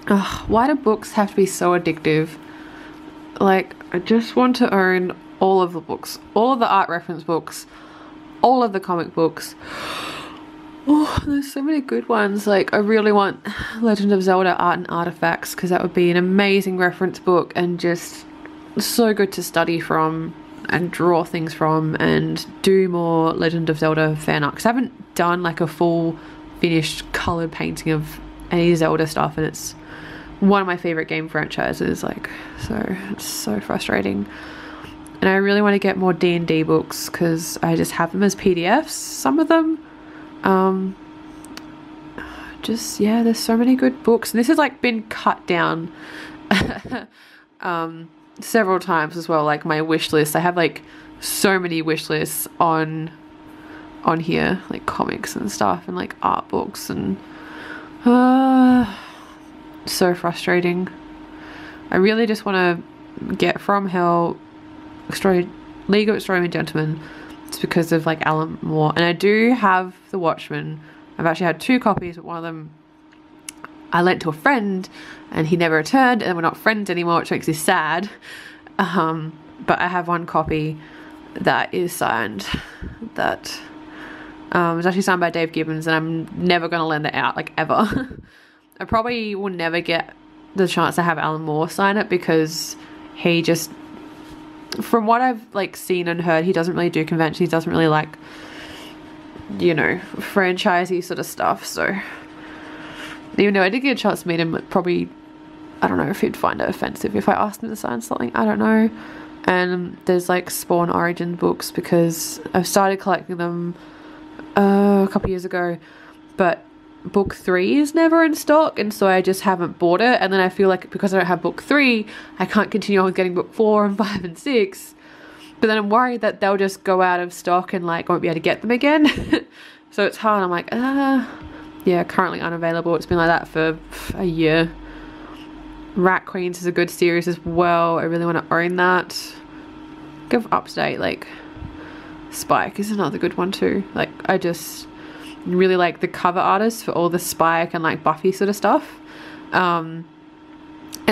Ugh, why do books have to be so addictive? Like, I just want to own all of the books, all of the art reference books, all of the comic books. Oh, there's so many good ones. Like, I really want Legend of Zelda Art and Artifacts, because that would be an amazing reference book and just so good to study from and draw things from and do more Legend of Zelda fan art. Because I haven't done like a full finished coloured painting of any Zelda stuff, and it's one of my favourite game franchises. Like, so it's so frustrating. And I really want to get more D&D books because I just have them as PDFs, some of them. Just, yeah, there's so many good books. And this has like been cut down several times as well. Like my wish list, I have like so many wish lists on here, like comics and stuff and like art books, and so frustrating. I really just want to get From Hell, League of Extraordinary Gentlemen. It's because of like Alan Moore, and I do have The Watchmen. I've actually had 2 copies, but one of them I lent to a friend and he never returned, and we're not friends anymore, which makes me sad. But I have one copy that is signed, that is actually signed by Dave Gibbons, and I'm never going to lend it out, like, ever. I probably will never get the chance to have Alan Moore sign it, because he just, from what I've like seen and heard, he doesn't really do conventions. He doesn't really like, you know, franchisey sort of stuff. So even though I did get a chance to meet him, probably, I don't know if he'd find it offensive if I asked him to sign something. I don't know. And there's like Spawn Origin books, because I've started collecting them a couple years ago, but book 3 is never in stock, and so I just haven't bought it. And then I feel like because I don't have book 3, I can't continue on with getting book 4 and 5 and 6. But then I'm worried that they'll just go out of stock and like won't be able to get them again. So it's hard. I'm like, yeah, currently unavailable. It's been like that for a year. Rat Queens is a good series as well. I really want to own that. Give up to date, like Spike is another good one too. Like, I just really like the cover artists for all the Spike and like Buffy sort of stuff. And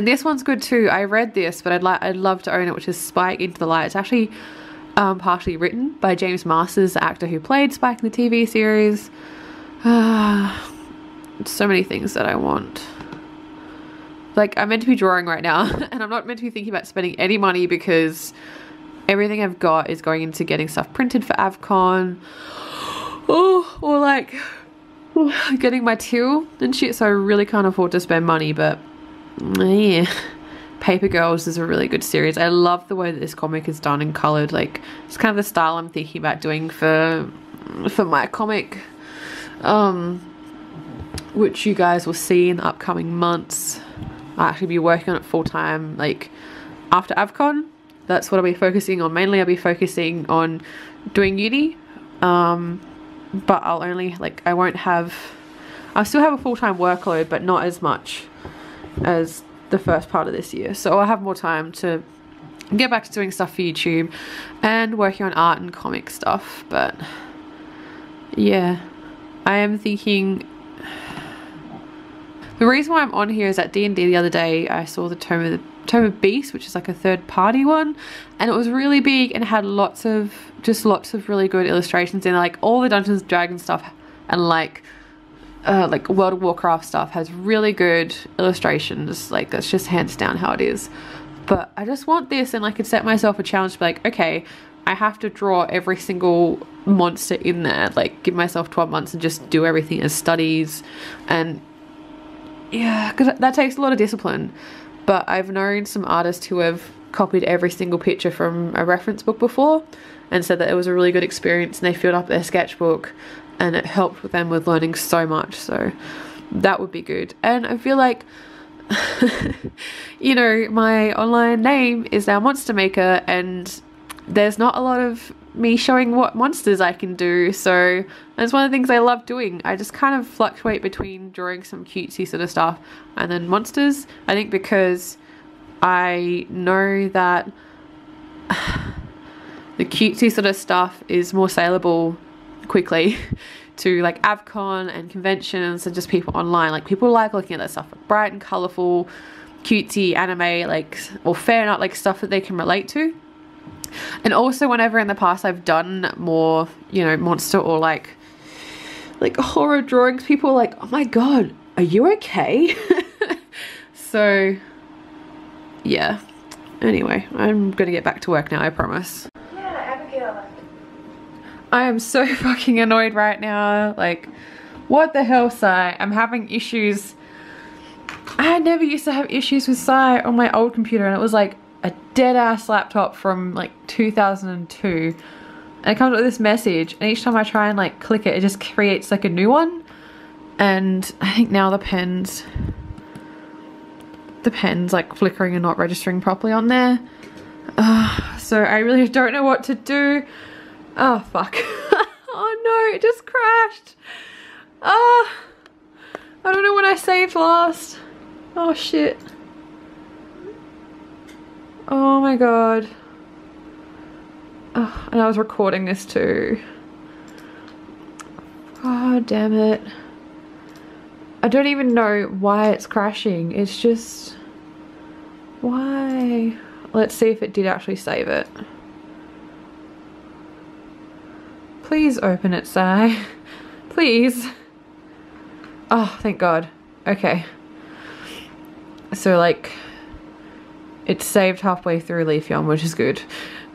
this one's good too. I read this, but I'd love to own it, which is Spike Into the Light. It's actually partially written by James Masters, the actor who played Spike in the TV series. So many things that I want. Like, I'm meant to be drawing right now, and I'm not meant to be thinking about spending any money, because everything I've got is going into getting stuff printed for AvCon. Oh, or like getting my till and shit. So I really can't afford to spend money, but yeah. Paper Girls is a really good series. I love the way that this comic is done and coloured. Like, it's kind of the style I'm thinking about doing for my comic, which you guys will see in the upcoming months. I'll actually be working on it full time, like after AvCon. That's what I'll be focusing on. Mainly I'll be focusing on doing uni, but I'll only, like, I'll still have a full-time workload, but not as much as the first part of this year. So I'll have more time to get back to doing stuff for YouTube and working on art and comic stuff. But yeah, I am thinking, the reason why I'm on here is at D&D the other day I saw the Tome of Beast, which is like a third-party one, and it was really big and had lots of really good illustrations in it. Like, all the Dungeons and Dragons stuff and like World of Warcraft stuff has really good illustrations. Like, that's just hands down how it is. But I just want this, and I could set myself a challenge to be like, okay, I have to draw every single monster in there, like give myself 12 months and just do everything as studies. And yeah, because that takes a lot of discipline. But I've known some artists who have copied every single picture from a reference book before and said that it was a really good experience, and they filled up their sketchbook and it helped with them with learning so much. So that would be good. And I feel like you know, my online name is now Monster Maker, and there's not a lot of me showing what monsters I can do, so that's one of the things I love doing. I just kind of fluctuate between drawing some cutesy sort of stuff and then monsters. I think because I know that the cutesy sort of stuff is more saleable quickly to like Avcon and conventions and just people online. Like people like looking at that stuff, like bright and colourful, cutesy anime, like, or fan art, like stuff that they can relate to. And also whenever in the past I've done more, you know, monster or like horror drawings, people are like, oh my god, are you okay? So yeah, anyway, I'm gonna get back to work now, I promise. Yeah, Abigail. I am so fucking annoyed right now. Like, what the hell, Sai? I'm having issues. I never used to have issues with Sai on my old computer, and it was like a dead ass laptop from like 2002. And it comes with this message, and each time I try and like click it, it just creates like a new one. And I think now the pen's like flickering and not registering properly on there. So I really don't know what to do. Oh fuck. Oh no, it just crashed. I don't know when I saved last. Oh shit. Oh my god. Oh, and I was recording this too. God damn it. I don't even know why it's crashing. It's just... why? Let's see if it did actually save it. Please open it, Sai. Please. Oh, thank God. Okay. So like, it's saved halfway through Leafeon, which is good.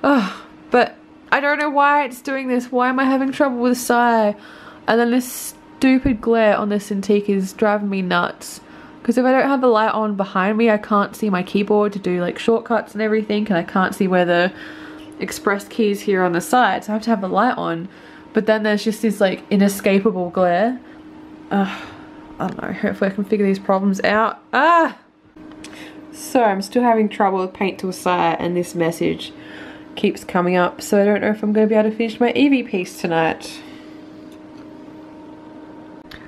Oh, but I don't know why it's doing this. Why am I having trouble with Sai? And then this stupid glare on the Cintiq is driving me nuts. Because if I don't have the light on behind me, I can't see my keyboard to do like shortcuts and everything, and I can't see where the express keys here on the side, so I have to have the light on. But then there's just this like inescapable glare. I don't know, hopefully I can figure these problems out. So I'm still having trouble with Paint Tool Sai, and this message keeps coming up, so I don't know if I'm going to be able to finish my Eevee piece tonight.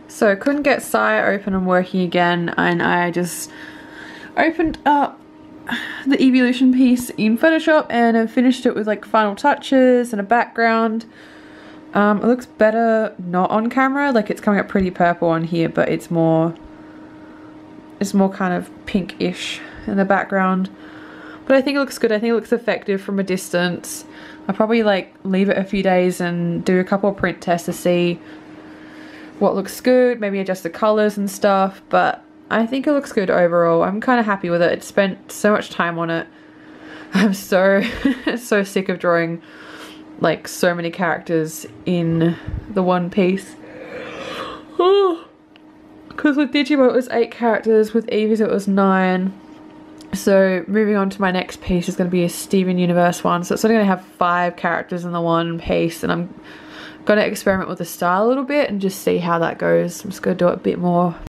So couldn't get Sai open and working again, and I just opened up the Eeveelution piece in Photoshop and have finished it with like final touches and a background. It looks better not on camera, like it's coming up pretty purple on here, but it's more kind of pink-ish in the background. But I think it looks good. I think it looks effective from a distance. I'll probably like leave it a few days and do a couple of print tests to see what looks good, maybe adjust the colors and stuff, but I think it looks good overall. I'm kind of happy with it. It spent so much time on it. I'm so so sick of drawing like so many characters in the one piece. Because with Digimon it was 8 characters, with Eevee's it was 9. So moving on to my next piece is going to be a Steven Universe one. So it's only going to have 5 characters in the one piece, and I'm going to experiment with the style a little bit and just see how that goes. I'm just going to do it a bit more